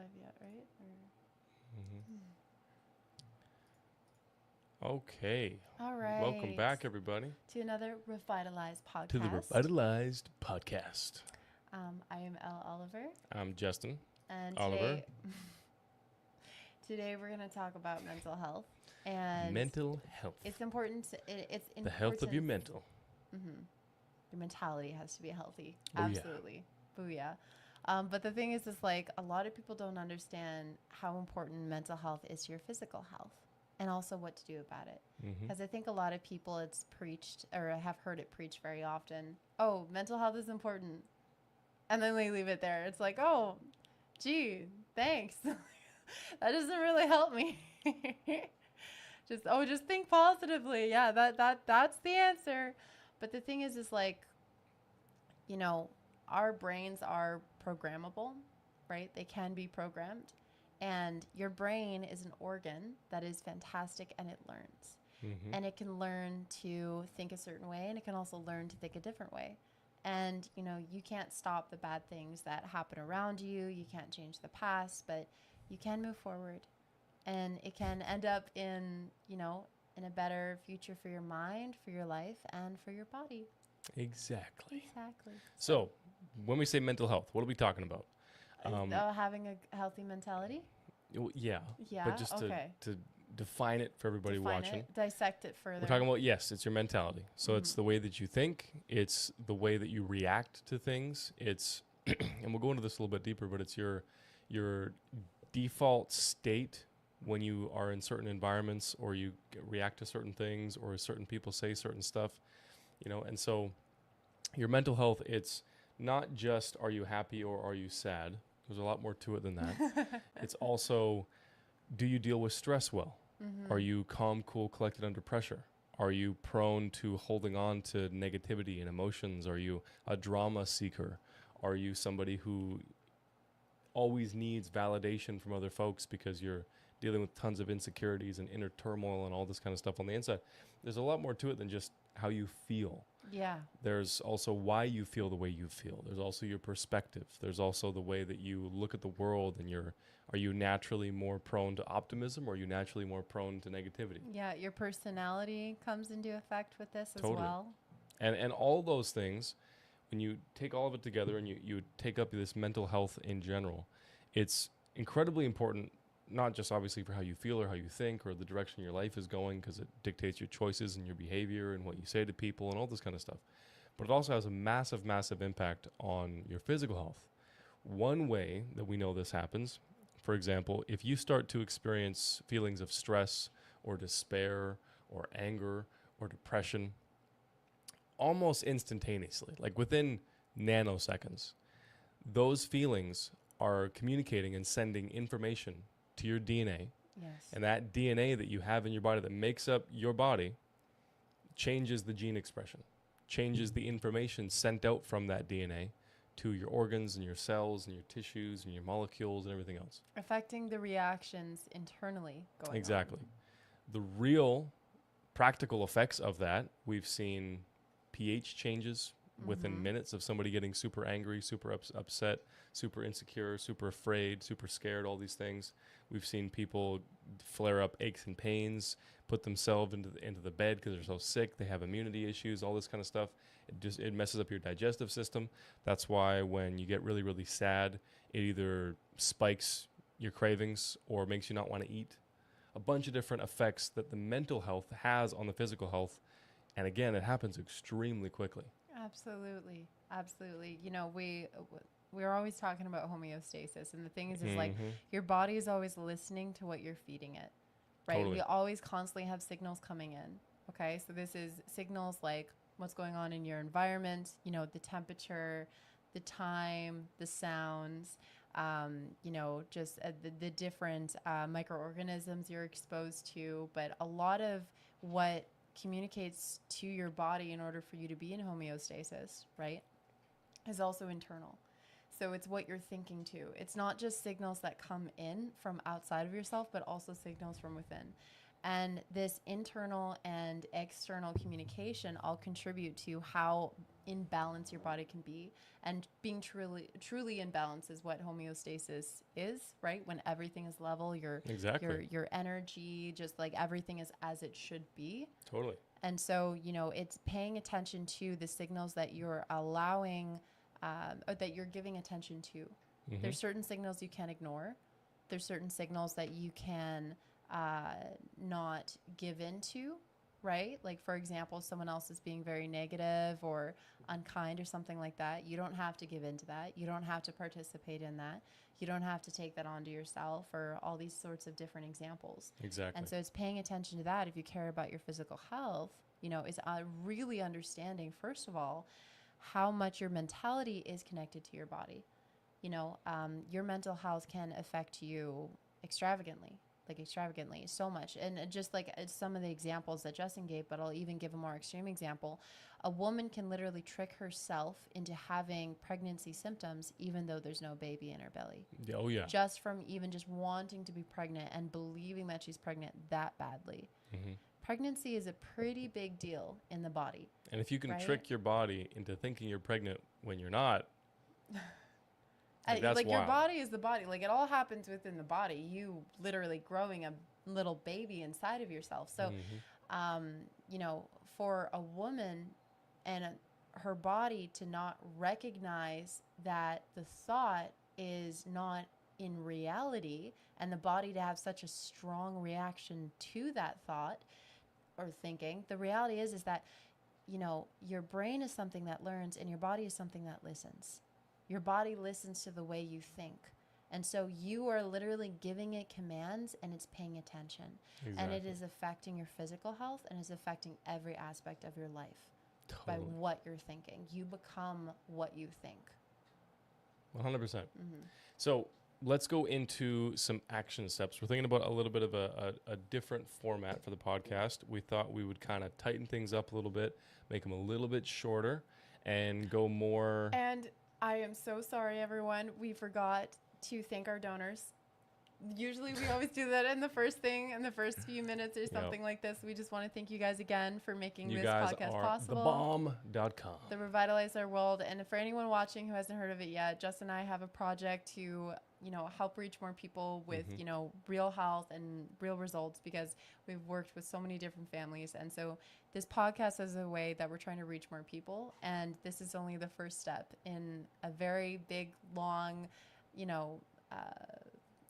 live yet, right? Okay. All right. Welcome back, everybody, to another Revitalized podcast. to the Revitalized podcast. I am Elle Oliver, I'm Justyn and Oliver. today we're going to talk about mental health. And Mental health. it's important. It's important. The health of your mental. Your mentality has to be healthy. Oh, yeah. Absolutely. Booyah. But the thing is like a lot of people don't understand how important mental health is to your physical health and also what to do about it. Because I think a lot of people it's preached or have heard it preached very often. Oh, mental health is important. And then they leave it there. It's like, oh, gee, thanks. That doesn't really help me. just think positively. Yeah, that's the answer. But the thing is like, you know, our brains are programmable, right? They can be programmed. And your brain is an organ that is fantastic and it learns. And it can learn to think a certain way and it can also learn to think a different way. And, you know, you can't stop the bad things that happen around you. You can't change the past, but you can move forward. And it can end up in, you know, in a better future for your mind, for your life, and for your body. Exactly. Exactly. So, when we say mental health, what are we talking about? Having a healthy mentality? Yeah. Yeah, But just okay. to define it for everybody watching. Dissect it further. We're talking about, yes, it's your mentality. So it's the way that you think. It's the way that you react to things. It's, and we'll go into this a little bit deeper, but it's your default state when you are in certain environments or you react to certain things or certain people say certain stuff, you know. And so your mental health, it's not just are you happy or are you sad. There's a lot more to it than that. It's also, do you deal with stress well? Are you calm, cool, collected under pressure? Are you prone to holding on to negativity and emotions? Are you a drama seeker? Are you somebody who always needs validation from other folks because you're dealing with tons of insecurities and inner turmoil and all this kind of stuff on the inside? There's a lot more to it than just how you feel. Yeah. There's also why you feel the way you feel. There's also your perspective. There's also the way that you look at the world and are you naturally more prone to optimism or are you naturally more prone to negativity? Yeah, your personality comes into effect with this Totally. as well. And all those things, when you take all of it together and you take up this mental health in general, it's incredibly important, not just obviously for how you feel or how you think or the direction your life is going, because it dictates your choices and your behavior and what you say to people and all this kind of stuff. But it also has a massive, massive impact on your physical health. One way that we know this happens, for example, if you start to experience feelings of stress or despair or anger or depression almost instantaneously, like within nanoseconds, those feelings are communicating and sending information to your DNA. Yes. And that DNA that you have in your body that makes up your body changes the gene expression, changes the information sent out from that DNA to your organs and your cells and your tissues and your molecules and everything else. Affecting the reactions internally going Exactly. on. The real practical effects of that, we've seen pH changes within minutes of somebody getting super angry, super upset, super insecure, super afraid, super scared, all these things. We've seen people flare up aches and pains, put themselves into the bed because they're so sick, they have immunity issues, all this kind of stuff. It messes up your digestive system. That's why when you get really, really sad, it either spikes your cravings or makes you not want to eat. A bunch of different effects that the mental health has on the physical health. And again, it happens extremely quickly. Absolutely. Absolutely. You know, we're always talking about homeostasis. And the thing is like your body is always listening to what you're feeding it, right? Totally. We always constantly have signals coming in. Okay. So this is signals like what's going on in your environment, you know, the temperature, the time, the sounds, you know, just the different microorganisms you're exposed to. But a lot of what communicates to your body in order for you to be in homeostasis, right, is also internal. So it's what you're thinking too. It's not just signals that come in from outside of yourself, but also signals from within. And this internal and external communication all contribute to how in balance your body can be. And being truly in balance is what homeostasis is, right? When everything is level, Exactly. your energy, just like everything is as it should be. Totally. And so, it's paying attention to the signals that you're allowing, or that you're giving attention to. Mm-hmm. There's certain signals you can't ignore. There's certain signals that you can not give into, right? Like, for example, someone else is being very negative or unkind or something like that. You don't have to give into that. You don't have to participate in that. You don't have to take that onto yourself, or all these sorts of different examples. Exactly. And so it's paying attention to that. If you care about your physical health, is really understanding, first of all, how much your mentality is connected to your body. Your mental health can affect you extravagantly so much. And just like some of the examples that Justyn gave, but I'll even give a more extreme example. A woman can literally trick herself into having pregnancy symptoms even though there's no baby in her belly. Oh yeah. Just from even just wanting to be pregnant and believing that she's pregnant that badly. Mm-hmm. Pregnancy is a pretty big deal in the body. And if you can right? trick your body into thinking you're pregnant when you're not, that's like wild. Your body is the body. Like, it all happens within the body. You literally growing a little baby inside of yourself. So, for a woman and her body to not recognize that the thought is not in reality, and the body to have such a strong reaction to that thought or thinking, the reality is that, your brain is something that learns and your body is something that listens. Your body listens to the way you think. And so you are literally giving it commands and it's paying attention. Exactly. And it is affecting your physical health and is affecting every aspect of your life. Totally. By what you're thinking. You become what you think. 100%. Mm-hmm. So let's go into some action steps. We're thinking about a little bit of a different format for the podcast. We thought we would kind of tighten things up a little bit, make them a little bit shorter, and go more... And I am so sorry, everyone. We forgot to thank our donors. Usually we always do that in the first few minutes or something like this. We just want to thank you guys again for making this podcast possible. TheBomb.com. The Revitalize Our World. And for anyone watching who hasn't heard of it yet, Justyn and I have a project to, help reach more people with, real health and real results, because we've worked with so many different families. And so this podcast is a way that we're trying to reach more people. And this is only the first step in a very big, long,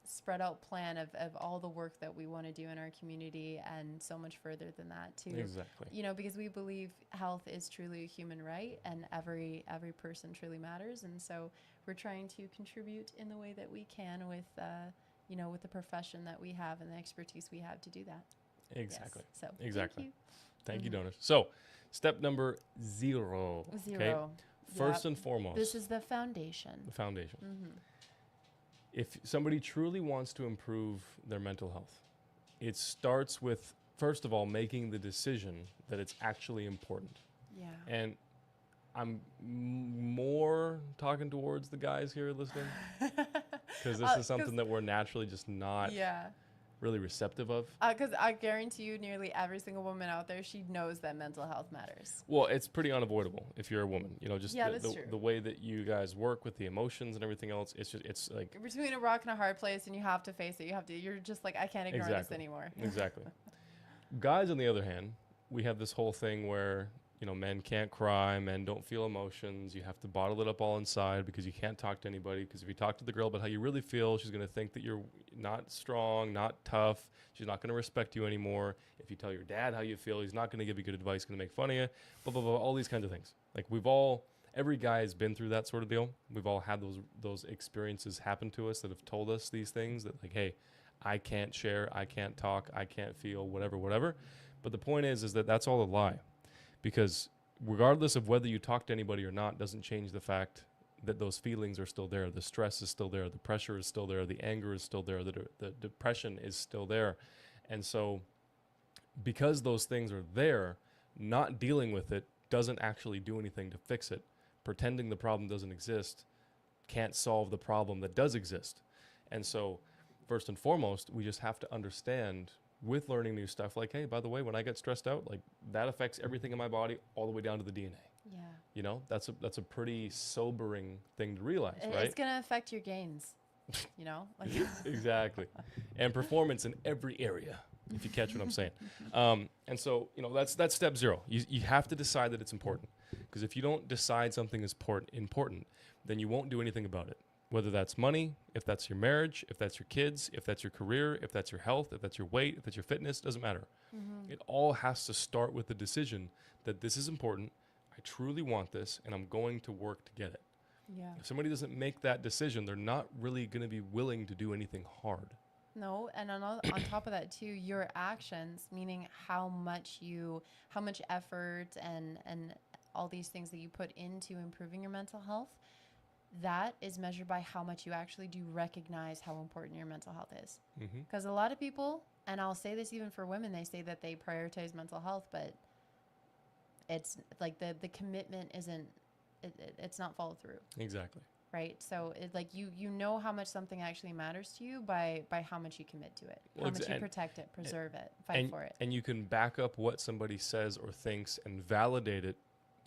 spread out plan of all the work that we want to do in our community, and so much further than that too. Exactly. Because we believe health is truly a human right, and every person truly matters. And so we're trying to contribute in the way that we can with with the profession that we have and the expertise we have to do that. Exactly. Yes. So exactly. Thank you, donors. So step number 0. Okay? First and foremost. This is the foundation. The foundation. Mm-hmm. If somebody truly wants to improve their mental health, it starts with, first of all, making the decision that it's actually important. Yeah. And I'm more talking towards the guys here listening, because this is something that we're naturally just not really receptive of. Because I guarantee you, nearly every single woman out there, she knows that mental health matters. Well, it's pretty unavoidable if you're a woman. Just that's true. The way that you guys work with the emotions and everything else, it's like... You're between a rock and a hard place, and you have to face it. You're just like, I can't ignore this anymore. Exactly. Guys, on the other hand, we have this whole thing where, men can't cry, men don't feel emotions. You have to bottle it up all inside because you can't talk to anybody. Because if you talk to the girl about how you really feel, she's going to think that you're not strong, not tough. She's not going to respect you anymore. If you tell your dad how you feel, he's not going to give you good advice, he's going to make fun of you, blah, blah, blah, all these kinds of things. Like, every guy has been through that sort of deal. We've all had those experiences happen to us that have told us these things, that like, hey, I can't share, I can't talk, I can't feel, whatever. But the point is that that's all a lie. Because regardless of whether you talk to anybody or not, doesn't change the fact that those feelings are still there. The stress is still there. The pressure is still there. The anger is still there. The depression is still there. And so because those things are there, not dealing with it doesn't actually do anything to fix it. Pretending the problem doesn't exist can't solve the problem that does exist. And so first and foremost, we just have to understand with learning new stuff. Like, hey, by the way, when I get stressed out, like that affects everything in my body all the way down to the DNA. Yeah. You know, that's a pretty sobering thing to realize, right? It's going to affect your gains, you know? Like Exactly. And performance in every area, if you catch what I'm saying. And so, you know, that's step 0. You have to decide that it's important. Because if you don't decide something is important, then you won't do anything about it. Whether that's money, if that's your marriage, if that's your kids, if that's your career, if that's your health, if that's your weight, if that's your fitness, doesn't matter. It all has to start with the decision that this is important, I truly want this, and I'm going to work to get it. Yeah. If somebody doesn't make that decision, they're not really going to be willing to do anything hard. No, and on top of that too, your actions, meaning how much effort and all these things that you put into improving your mental health, that is measured by how much you actually do recognize how important your mental health is. Because a lot of people, and I'll say this even for women, they say that they prioritize mental health, but it's like the commitment isn't, it's not followed through. Exactly. Right. So it, like you know how much something actually matters to you by how much you commit to it, how much you protect it, preserve it, fight for it. And you can back up what somebody says or thinks and validate it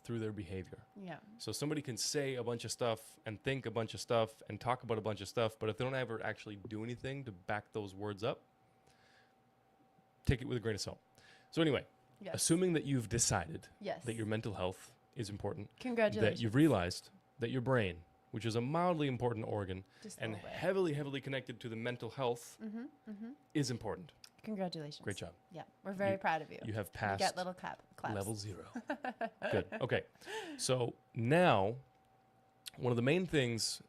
through their behavior. Yeah. So somebody can say a bunch of stuff and think a bunch of stuff and talk about a bunch of stuff, but if they don't ever actually do anything to back those words up, take it with a grain of salt. So anyway, assuming that you've decided that your mental health is important, congratulations, that you've realized that your brain, which is a mildly important organ and heavily connected to the mental health, is important. Congratulations. Great job. Yeah, we're very proud of you. You have passed you get little claps. level 0. Good. Okay. So now, one of the main things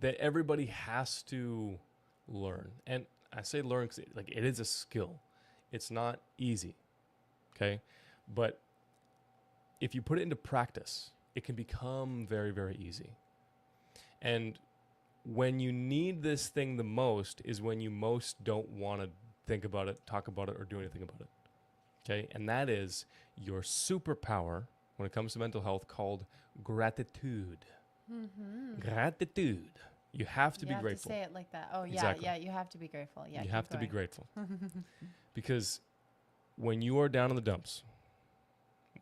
that everybody has to learn, and I say learn because it is a skill. It's not easy. Okay? But if you put it into practice, it can become very, very easy. And when you need this thing the most is when you most don't want to think about it, talk about it, or do anything about it. Okay? And that is your superpower when it comes to mental health called gratitude. Gratitude. You have to be grateful. You have to say it like that. Oh, yeah, exactly. Yeah, you have to be grateful. Yeah, you have to be grateful. Because when you are down in the dumps,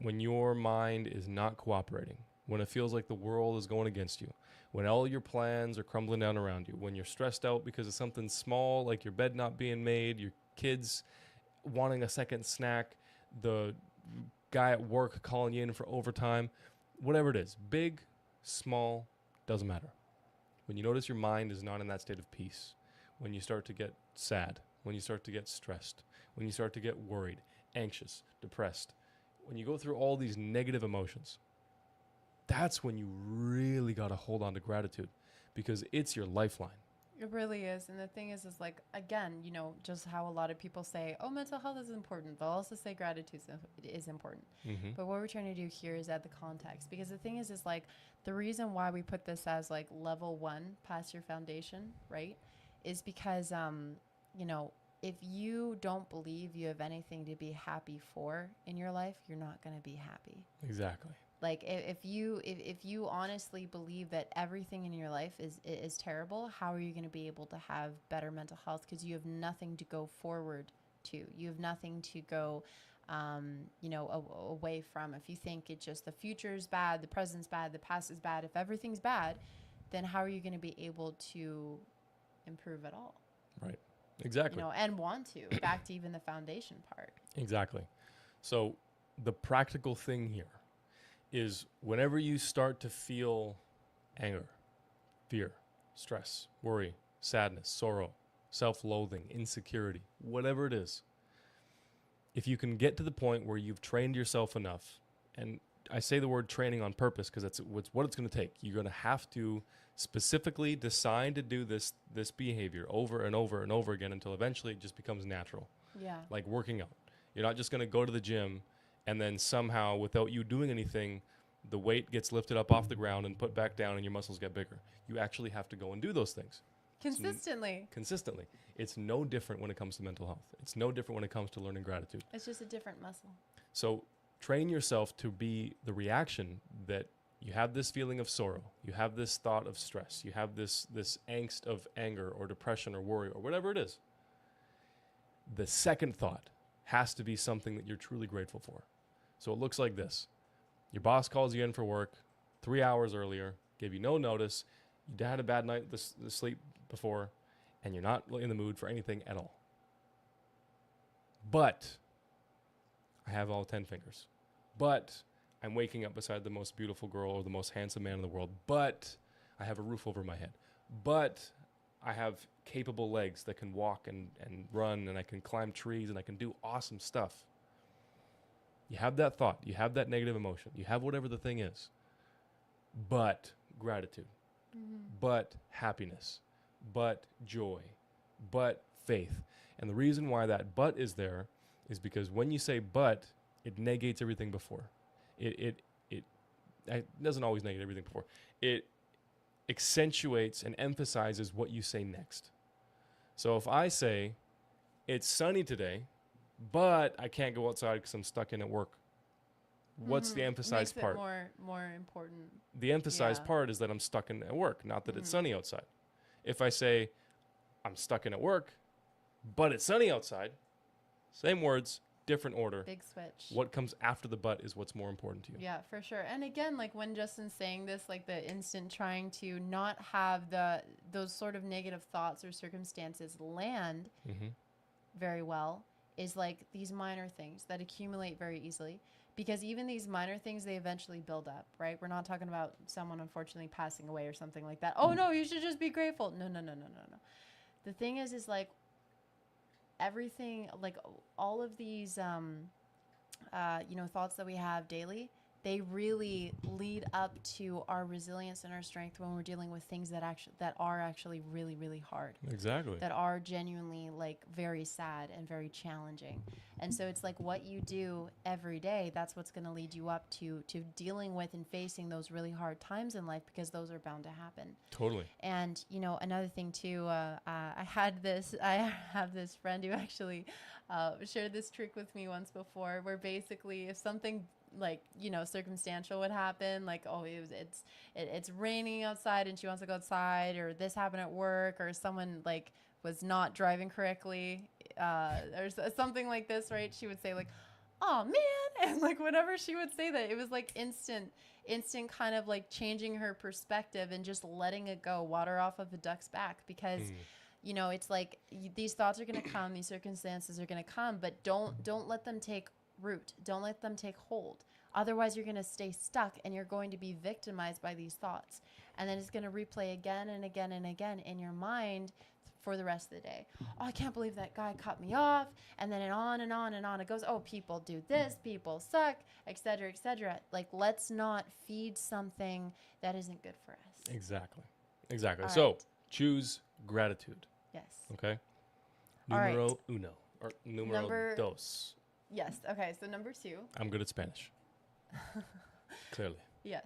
when your mind is not cooperating, when it feels like the world is going against you, when all your plans are crumbling down around you, when you're stressed out because of something small like your bed not being made, your kids wanting a second snack, the guy at work calling you in for overtime, whatever it is, big, small, doesn't matter. When you notice your mind is not in that state of peace, when you start to get sad, when you start to get stressed, when you start to get worried, anxious, depressed, when you go through all these negative emotions, that's when you really got to hold on to gratitude because it's your lifeline. It really is. And the thing is like, again, you know, just how a lot of people say, oh, mental health is important. They'll also say gratitude is important. But what we're trying to do here is add the context, because the thing is like the reason why we put this as like level 1 past your foundation, right, is because, you know, if you don't believe you have anything to be happy for in your life, you're not going to be happy. Exactly. Like if you honestly believe that everything in your life is terrible, how are you going to be able to have better mental health? Because you have nothing to go forward to. You have nothing to go, you know, away from. If you think it's just the future is bad, the present's bad, the past is bad, if everything's bad, then how are you going to be able to improve at all? Right. Exactly. You know, and want to, back to even the foundation part. Exactly. So the practical thing here is whenever you start to feel anger, fear, stress, worry, sadness, sorrow, self-loathing, insecurity, whatever it is, if you can get to the point where you've trained yourself enough, and I say the word training on purpose because it's what it's going to take. You're going to have to specifically decide to do this behavior over and over and over again until eventually it just becomes natural. Yeah. Like working out. You're not just going to go to the gym and then somehow, without you doing anything, the weight gets lifted up off the ground and put back down and your muscles get bigger. You actually have to go and do those things. Consistently. Consistently. It's no different when it comes to mental health. It's no different when it comes to learning gratitude. It's just a different muscle. So train yourself to be the reaction that you have this feeling of sorrow, you have this thought of stress, you have this angst of anger or depression or worry or whatever it is. The second thought has to be something that you're truly grateful for. So it looks like this. Your boss calls you in for work 3 hours earlier, gave you no notice, you had a bad night the sleep before, and you're not in the mood for anything at all. But I have all 10 fingers. But I'm waking up beside the most beautiful girl or the most handsome man in the world. But I have a roof over my head. But I have capable legs that can walk and run, and I can climb trees, and I can do awesome stuff. You have that thought. You have that negative emotion. You have whatever the thing is. But gratitude. But happiness. But joy. But faith. And the reason why that but is there is because when you say but, it negates everything before. It doesn't always negate everything before. It accentuates and emphasizes what you say next. So if I say, it's sunny today, but I can't go outside because I'm stuck in at work, what's the emphasized Makes part? It more important. The emphasized part is that I'm stuck in at work, not that it's sunny outside. If I say, I'm stuck in at work, but it's sunny outside, same words, different order. Big switch. What comes after the but is what's more important to you. Yeah, for sure. And again, like when Justyn's saying this, like the instant trying to not have those sort of negative thoughts or circumstances land very well is like these minor things that accumulate very easily. Because even these minor things, they eventually build up, right? We're not talking about someone unfortunately passing away or something like that. Oh no, you should just be grateful. No. The thing is like everything, like all of these, thoughts that we have daily, they really lead up to our resilience and our strength when we're dealing with things that are actually really, really hard. Exactly. That are genuinely like very sad and very challenging. And so it's like what you do every day, that's what's going to lead you up to dealing with and facing those really hard times in life, because those are bound to happen. Totally. And, another thing too, I have this friend who actually shared this trick with me once before, where basically if something like, circumstantial would happen, like, oh, it's raining outside and she wants to go outside, or this happened at work, or someone like was not driving correctly, or something like this, right? She would say like, oh man. And like, whenever she would say that, it was like instant kind of like changing her perspective and just letting it go, water off of a duck's back, because it's like these thoughts are going to come, these circumstances are going to come, but don't let them take root. Don't let them take hold. Otherwise, you're going to stay stuck and you're going to be victimized by these thoughts. And then it's going to replay again and again and again in your mind for the rest of the day. Oh, I can't believe that guy cut me off. And then on and on and on it goes. Oh, people do this, people suck, etc., etc. Like, let's not feed something that isn't good for us. Exactly. All so, right. Choose gratitude. Yes. Okay? All Numero right. uno. Or numero dos. Yes. Okay. So number 2. I'm good at Spanish. Clearly. Yes.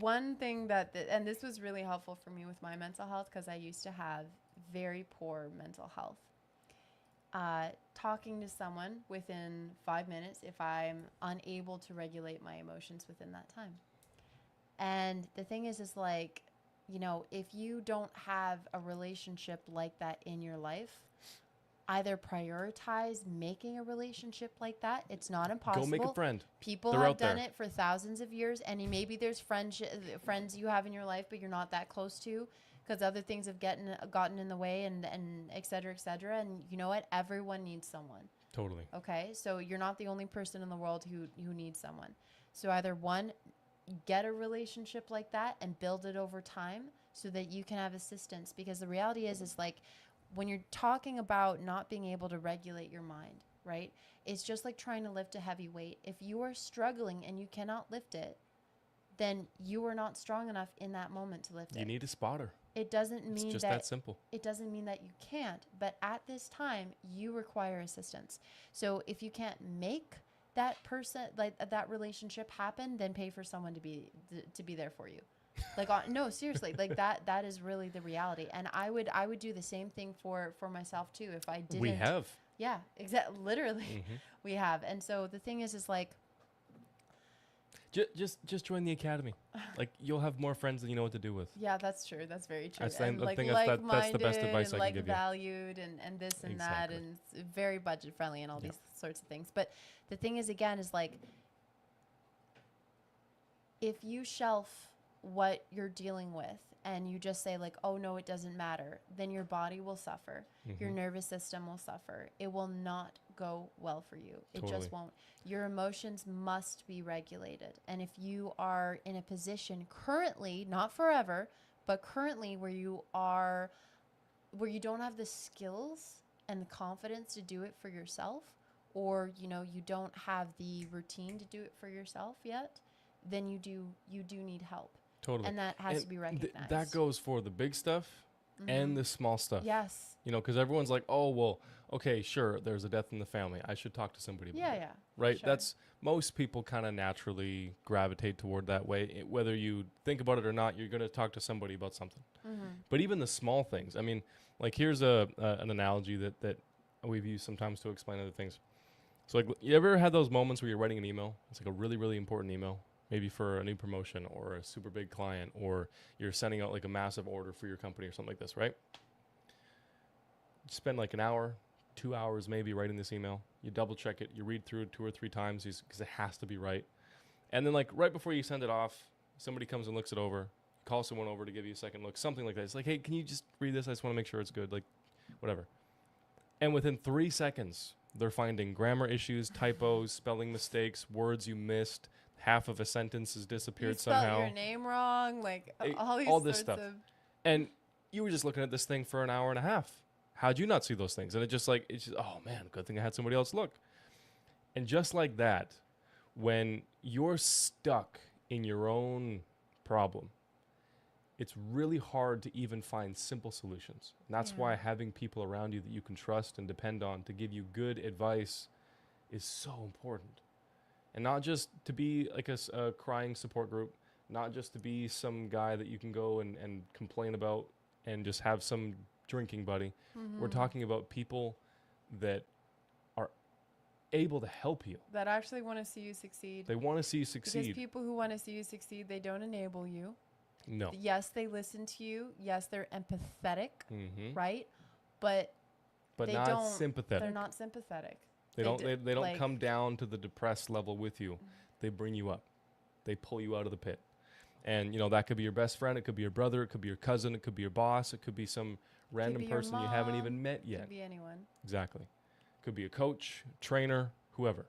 One thing and this was really helpful for me with my mental health, because I used to have very poor mental health. Talking to someone within 5 minutes if I'm unable to regulate my emotions within that time. And the thing is like, if you don't have a relationship like that in your life, either prioritize making a relationship like that. It's not impossible. Go make a friend. People They're have done it for thousands of years, and maybe there's friends you have in your life, but you're not that close to, because other things have gotten in the way, and et cetera, et cetera. And you know what? Everyone needs someone. Totally. Okay? So you're not the only person in the world who needs someone. So either one, get a relationship like that and build it over time so that you can have assistance. Because the reality is like, when you're talking about not being able to regulate your mind, right? It's just like trying to lift a heavy weight. If you are struggling and you cannot lift it, then you are not strong enough in that moment to lift it. You need a spotter. It doesn't mean it's just that simple. It doesn't mean that you can't, but at this time you require assistance. So if you can't make that person, like that relationship happen, then pay for someone to be there for you. Like, no, seriously, like that is really the reality. And I would do the same thing for myself too. If I didn't. We have. Yeah, exactly. Literally we have. And so the thing is like, Just join the academy. Like, you'll have more friends than you know what to do with. Yeah, that's true. That's very true. That's And I like think like-minded, that's the best advice I can like give you. valued, and this and that, Exactly. and it's very budget friendly and all Yeah. these sorts of things. But the thing is, again, is like if you shelf what you're dealing with and you just say like, oh no, it doesn't matter, then your body will suffer. Your nervous system will suffer. It will not go well for you. It Totally. just won't. Your emotions must be regulated. And if you are in a position currently, not forever, but currently where you don't have the skills and the confidence to do it for yourself, or you don't have the routine to do it for yourself yet, then you do need help. Totally. And that has to be recognized. That goes for the big stuff and the small stuff. Yes. Because everyone's like, oh, well, okay, sure, there's a death in the family. I should talk to somebody about it. Yeah. Right? Sure. That's most people kind of naturally gravitate toward that way. Whether you think about it or not, you're going to talk to somebody about something. But even the small things. I mean, like, here's an analogy that we've used sometimes to explain other things. So, like, you ever had those moments where you're writing an email? It's like a really, really important email. Maybe for a new promotion or a super big client, or you're sending out like a massive order for your company or something like this, right? You spend like an hour, 2 hours maybe writing this email. You double check it. You read through it 2 or 3 times because it has to be right. And then like right before you send it off, somebody comes and looks it over. Call someone over to give you a second look, something like that. It's like, hey, can you just read this? I just want to make sure it's good, like whatever. And within 3 seconds, they're finding grammar issues, typos, spelling mistakes, words you missed. Half of a sentence has disappeared somehow. You spelled your name wrong, like all these all this sorts stuff. of. And you were just looking at this thing for an hour and a half. How'd you not see those things? And it's just, oh man, good thing I had somebody else look. And just like that, when you're stuck in your own problem, it's really hard to even find simple solutions. And that's why having people around you that you can trust and depend on to give you good advice is so important. And not just to be like a crying support group, not just to be some guy that you can go and complain about and just have some drinking buddy. We're talking about people that are able to help you. That actually want to see you succeed. They want to see you succeed. Because people who want to see you succeed, they don't enable you. No. Yes, they listen to you. Yes, they're empathetic, right? But they not don't, sympathetic. They're not sympathetic. They don't come down to the depressed level with you. They bring you up. They pull you out of the pit. And, that could be your best friend. It could be your brother. It could be your cousin. It could be your boss. It could be some random person you haven't even met yet. It could be anyone. Exactly. Could be a coach, trainer, whoever.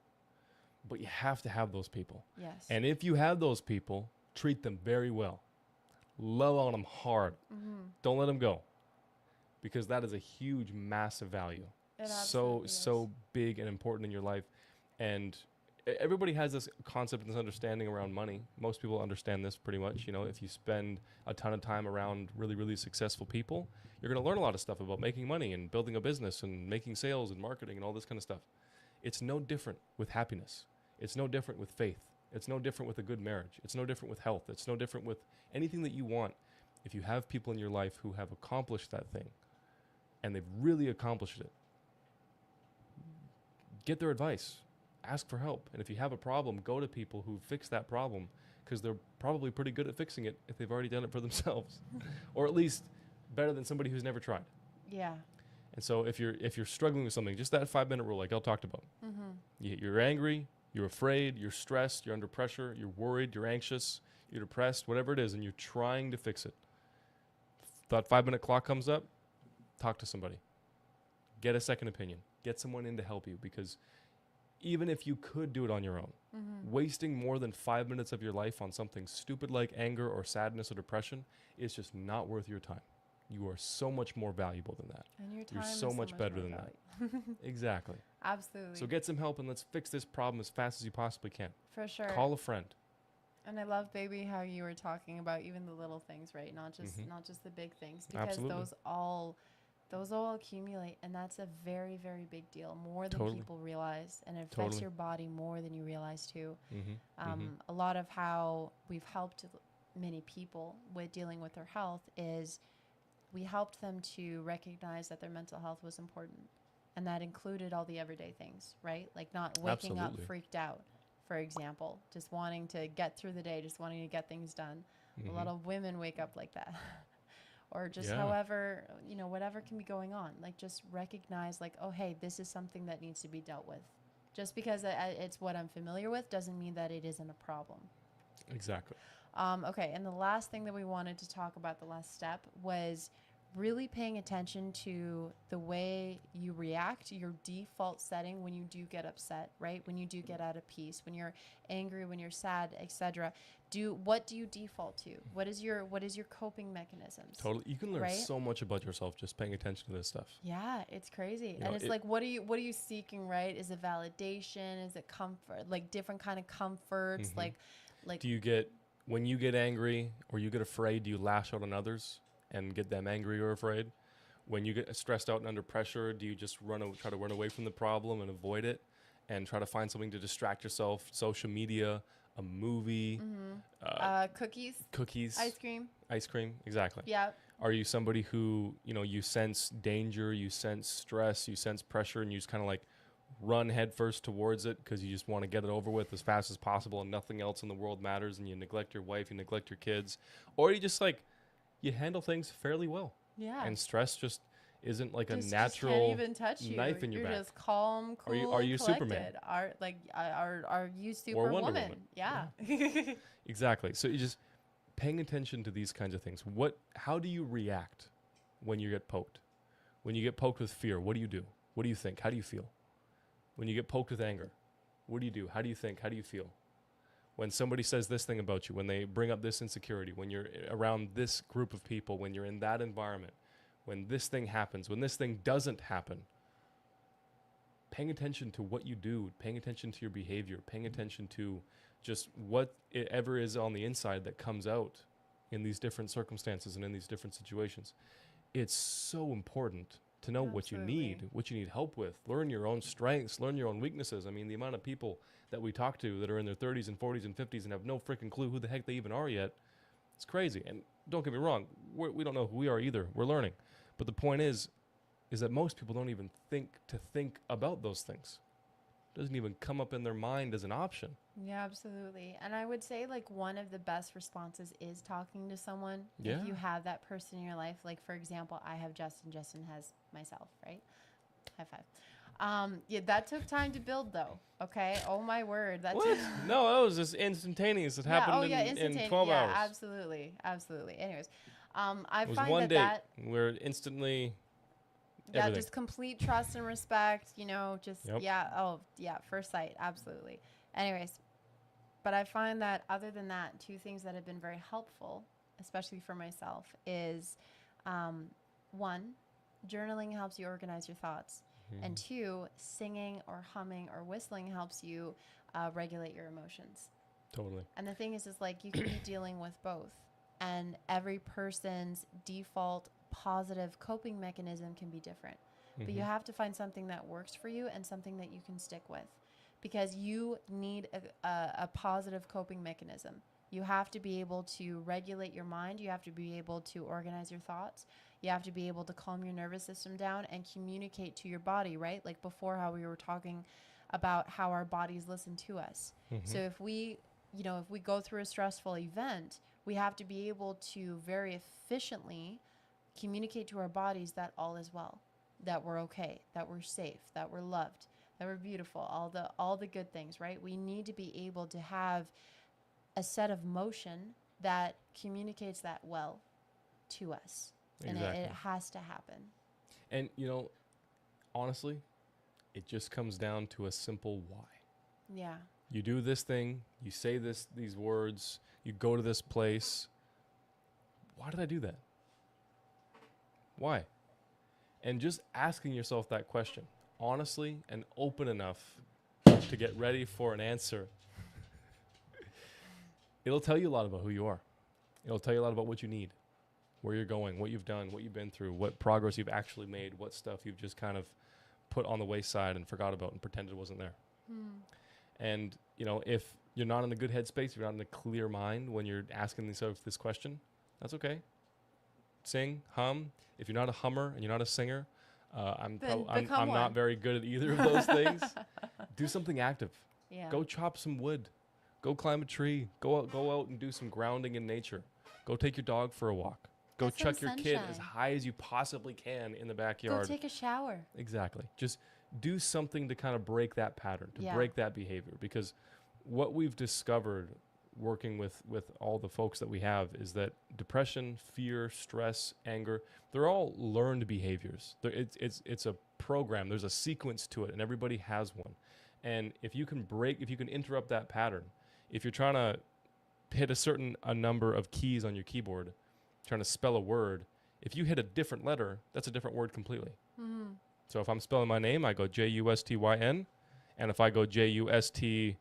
But you have to have those people. Yes. And if you have those people, treat them very well. Love on them hard. Don't let them go. Because that is a huge, massive value. So big and important in your life. And everybody has this concept and this understanding around money. Most people understand this pretty much. If you spend a ton of time around really, really successful people, you're going to learn a lot of stuff about making money and building a business and making sales and marketing and all this kind of stuff. It's no different with happiness. It's no different with faith. It's no different with a good marriage. It's no different with health. It's no different with anything that you want. If you have people in your life who have accomplished that thing and they've really accomplished it, get their advice. Ask for help. And if you have a problem, go to people who fix that problem because they're probably pretty good at fixing it if they've already done it for themselves. Or at least better than somebody who's never tried. Yeah. And so if you're struggling with something, just that 5-minute rule like Elle talked about. You're angry, you're afraid, you're stressed, you're under pressure, you're worried, you're anxious, you're depressed, whatever it is, and you're trying to fix it. That 5-minute clock comes up, talk to somebody. Get a second opinion. Get someone in to help you, because even if you could do it on your own, wasting more than 5 minutes of your life on something stupid like anger or sadness or depression is just not worth your time. You are so much more valuable than that. And your time You're is so much better more than that. valuable. Exactly. Absolutely. So get some help and let's fix this problem as fast as you possibly can. For sure. Call a friend. And I love, baby, how you were talking about even the little things, right? Not just the big things, because Absolutely. those all accumulate, and that's a very, very big deal, more than Totally. people realize, and it affects Totally. your body more than you realize too. A lot of how we've helped many people with dealing with their health is we helped them to recognize that their mental health was important, and that included all the everyday things, right? Like not waking Absolutely. up freaked out, for example, just wanting to get through the day, just wanting to get things done. A lot of women wake up like that. Or just however, whatever can be going on. Like, just recognize, like, oh, hey, this is something that needs to be dealt with. Just because it's what I'm familiar with doesn't mean that it isn't a problem. Exactly. Okay, and the last thing that we wanted to talk about, the last step, was really paying attention to the way you react, your default setting when you do get upset, right? When you do get out of peace, when you're angry, when you're sad, etc. What do you default to? What is your coping mechanisms? Totally. You can learn so much about yourself just paying attention to this stuff. Yeah, it's crazy. And it's like, what are you seeking, right? Is it validation? Is it comfort? Like different kind of comforts? Like when you get angry or you get afraid, do you lash out on others and get them angry or afraid? When you get stressed out and under pressure, do you just try to run away from the problem and avoid it and try to find something to distract yourself? Social media, a movie, cookies, ice cream. Exactly. Yeah. Are you somebody who, you sense danger, you sense stress, you sense pressure, and you just kind of like run headfirst towards it because you just want to get it over with as fast as possible and nothing else in the world matters, and you neglect your wife, you neglect your kids? Or you just like, you handle things fairly well. Yeah. And stress just isn't like a natural just can't even touch you. knife in your back. You're just calm, cool, are you collected. Superman? Are you Superwoman? Yeah. Exactly. So you just paying attention to these kinds of things. How do you react when you get poked? When you get poked with fear, what do you do? What do you think? How do you feel? When you get poked with anger, what do you do? How do you think? How do you feel? When somebody says this thing about you, when they bring up this insecurity, when you're around this group of people, when you're in that environment, when this thing happens, when this thing doesn't happen, paying attention to what you do, paying attention to your behavior, paying attention to just whatever is on the inside that comes out in these different circumstances and in these different situations. It's so important to know what you need help with. Learn your own strengths, learn your own weaknesses. I mean, the amount of people that we talk to that are in their 30s and 40s and 50s and have no freaking clue who the heck they even are yet, it's crazy. And don't get me wrong, we don't know who we are either. We're learning. But the point is that most people don't even think about those things. It doesn't even come up in their mind as an option. Yeah, absolutely. And I would say like one of the best responses is talking to someone. Yeah. If you have that person in your life, like for example, I have Justyn has myself, right? High five. Yeah, that took time to build though. Okay. Oh my word. No, that was just instantaneous. It happened in 12 hours. Absolutely. Absolutely. Anyways, I it was find one that date where instantly yeah, just complete trust and respect, just Yep. First sight, absolutely. Anyways, but I find that other than that, two things that have been very helpful, especially for myself, is one, journaling helps you organize your thoughts. And two, singing or humming or whistling helps you regulate your emotions. Totally. And the thing is like you can be dealing with both. And every person's default positive coping mechanism can be different. But you have to find something that works for you and something that you can stick with. Because you need a positive coping mechanism. You have to be able to regulate your mind. You have to be able to organize your thoughts. You have to be able to calm your nervous system down and communicate to your body, right? Like before, how we were talking about how our bodies listen to us. So if we go through a stressful event, we have to be able to very efficiently communicate to our bodies that all is well, that we're okay, that we're safe, that we're loved, that we're beautiful, all the good things, right? We need to be able to have a set of motion that communicates that well to us. Exactly. And it has to happen. And, honestly, it just comes down to a simple why. Yeah. You do this thing, you say these words, you go to this place. Why did I do that? Why? And just asking yourself that question, honestly and open enough to get ready for an answer, it'll tell you a lot about who you are. It'll tell you a lot about what you need, where you're going, what you've done, what you've been through, what progress you've actually made, what stuff you've just kind of put on the wayside and forgot about and pretended it wasn't there. And, if you're not in a good headspace, if you're not in a clear mind when you're asking yourself this question, that's okay. Sing, hum. If you're not a hummer and you're not a singer, I'm not very good at either of those things. Do something active. Yeah. Go chop some wood. Go climb a tree. Go out and do some grounding in nature. Go take your dog for a walk. Go Get some chuck your kid as sunshine. high as you possibly can in the Go backyard. take a shower. Exactly. Just do something to kind of break that pattern, to Yeah. break that behavior. Because what we've discovered working with all the folks that we have is that depression, fear, stress, anger, they're all learned behaviors. It's a program. There's a sequence to it, and everybody has one. And if you can interrupt that pattern, if you're trying to hit a number of keys on your keyboard, trying to spell a word, if you hit a different letter, that's a different word completely. Mm-hmm. So if I'm spelling my name, I go Justyn, and if I go Justrn,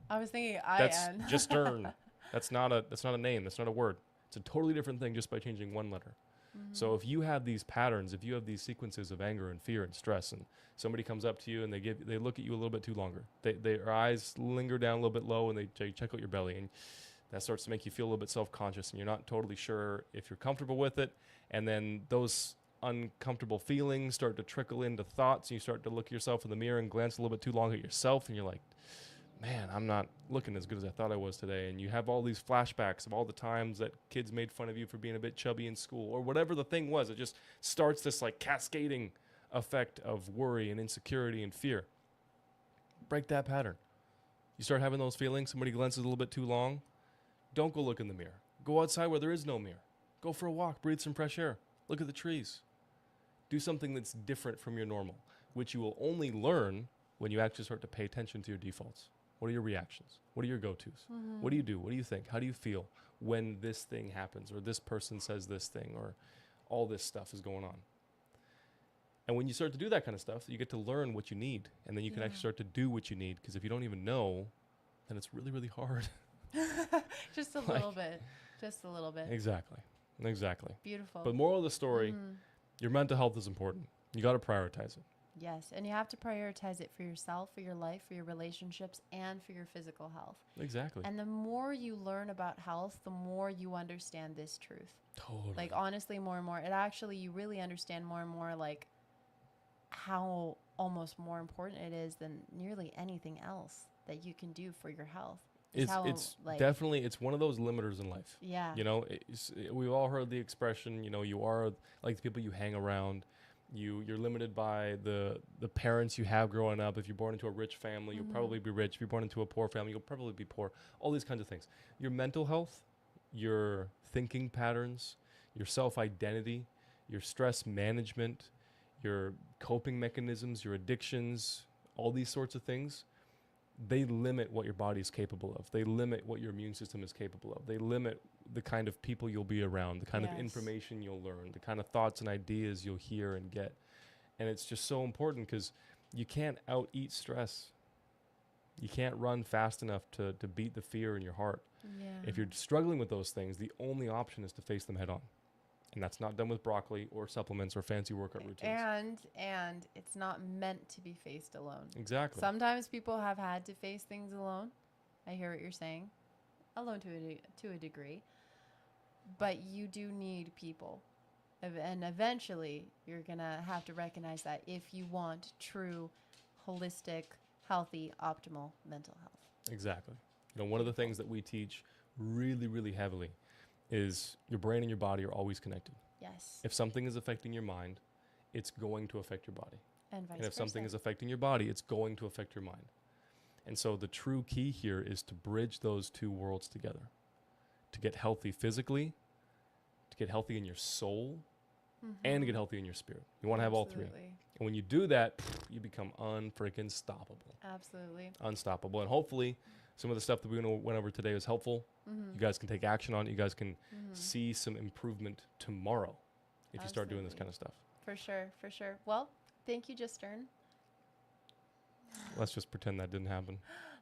I was thinking that's I-N. Justyn. That's not a name. That's not a word. It's a totally different thing just by changing one letter. Mm-hmm. So if you have these patterns, if you have these sequences of anger and fear and stress, and somebody comes up to you and they look at you a little bit too longer, their eyes linger down a little bit low, and they check out your belly, and that starts to make you feel a little bit self-conscious, and you're not totally sure if you're comfortable with it. And then those uncomfortable feelings start to trickle into thoughts, and you start to look at yourself in the mirror and glance a little bit too long at yourself, and you're like, man, I'm not looking as good as I thought I was today. And you have all these flashbacks of all the times that kids made fun of you for being a bit chubby in school, or whatever the thing was. It just starts this like cascading effect of worry and insecurity and fear. Break that pattern. You start having those feelings, somebody glances a little bit too long, don't go look in the mirror. Go outside where there is no mirror. Go for a walk, breathe some fresh air, look at the trees. Do something that's different from your normal, which you will only learn when you actually start to pay attention to your defaults. What are your reactions? What are your go-tos? Mm-hmm. What do you do? What do you think? How do you feel when this thing happens, or this person says this thing, or all this stuff is going on? And when you start to do that kind of stuff, you get to learn what you need, and then you can actually start to do what you need, because if you don't even know, then it's really, really hard. Just a little bit. Just a little bit. Exactly. Beautiful. But moral of the story, your mental health is important. You got to prioritize it. Yes, and you have to prioritize it for yourself, for your life, for your relationships, and for your physical health. Exactly. And the more you learn about health, the more you understand this truth. Totally. Like, honestly, more and more. It actually, you really understand more and more, like, how almost more important it is than nearly anything else that you can do for your health. It's definitely, it's one of those limiters in life. Yeah. You know, we've all heard the expression, you know, you are like the people you hang around. You're limited by the parents you have growing up. If you're born into a rich family, you'll probably be rich. If you're born into a poor family, you'll probably be poor. All these kinds of things. Your mental health, your thinking patterns, your self-identity, your stress management, your coping mechanisms, your addictions, all these sorts of things, they limit what your body is capable of. They limit what your immune system is capable of. They limit the kind of people you'll be around, the kind of information you'll learn, the kind of thoughts and ideas you'll hear and get. And it's just so important, because you can't out-eat stress. You can't run fast enough to beat the fear in your heart. Yeah. If you're struggling with those things, the only option is to face them head on. And that's not done with broccoli or supplements or fancy workout routines. And it's not meant to be faced alone. Exactly. Sometimes people have had to face things alone. I hear what you're saying. Alone to a degree. But you do need people. And eventually, you're going to have to recognize that if you want true, holistic, healthy, optimal mental health. Exactly. You know, one of the things that we teach really, really heavily is your brain and your body are always connected. Yes. If something is affecting your mind, it's going to affect your body. And vice And if versa. something is affecting your body, it's going to affect your mind. And so the true key here is to bridge those two worlds together. To get healthy physically, to get healthy in your soul, and to get healthy in your spirit. You want to have all three. And when you do that, you become unfreaking stoppable. Absolutely. Unstoppable. And hopefully some of the stuff that we went over today was helpful. You guys can take action on it. You guys can see some improvement tomorrow if you start doing this kind of stuff. For sure, for sure. Well, thank you, Justyn. Let's just pretend that didn't happen.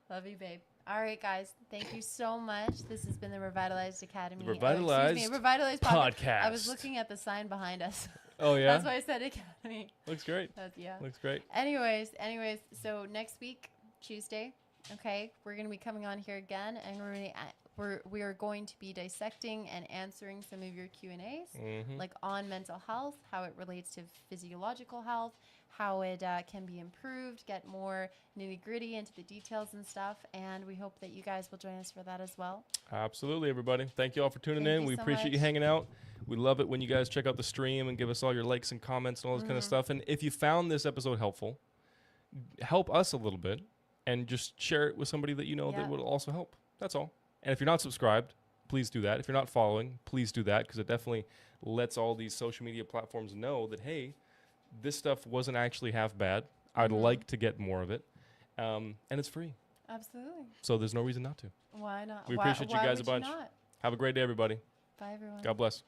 Love you, babe. All right, guys. Thank you so much. This has been the Revitalized Academy. Revitalized podcast. I was looking at the sign behind us. Oh, yeah? That's why I said Academy. Looks great. Yeah. Looks great. Anyways, so next week, Tuesday, okay, we're going to be coming on here again, and we are going to be dissecting and answering some of your Q&As, Mm-hmm. like on mental health, how it relates to physiological health, how it can be improved, get more nitty gritty into the details and stuff. And we hope that you guys will join us for that as well. Absolutely, everybody. Thank you all for tuning Thank in. you We so appreciate you much. hanging out. We love it when you guys check out the stream and give us all your likes and comments and all this kind of Mm-hmm. stuff. And if you found this episode helpful, help us a little bit and just share it with somebody that you know Yeah. that will also help. That's all. And if you're not subscribed, please do that. If you're not following, please do that, because it definitely lets all these social media platforms know that, hey, this stuff wasn't actually half bad. I'd Mhm. like to get more of it. And it's free. Absolutely. So there's no reason not to. Why not? We Why- appreciate you why guys a would bunch. not? Have a great day, everybody. Bye, everyone. God bless.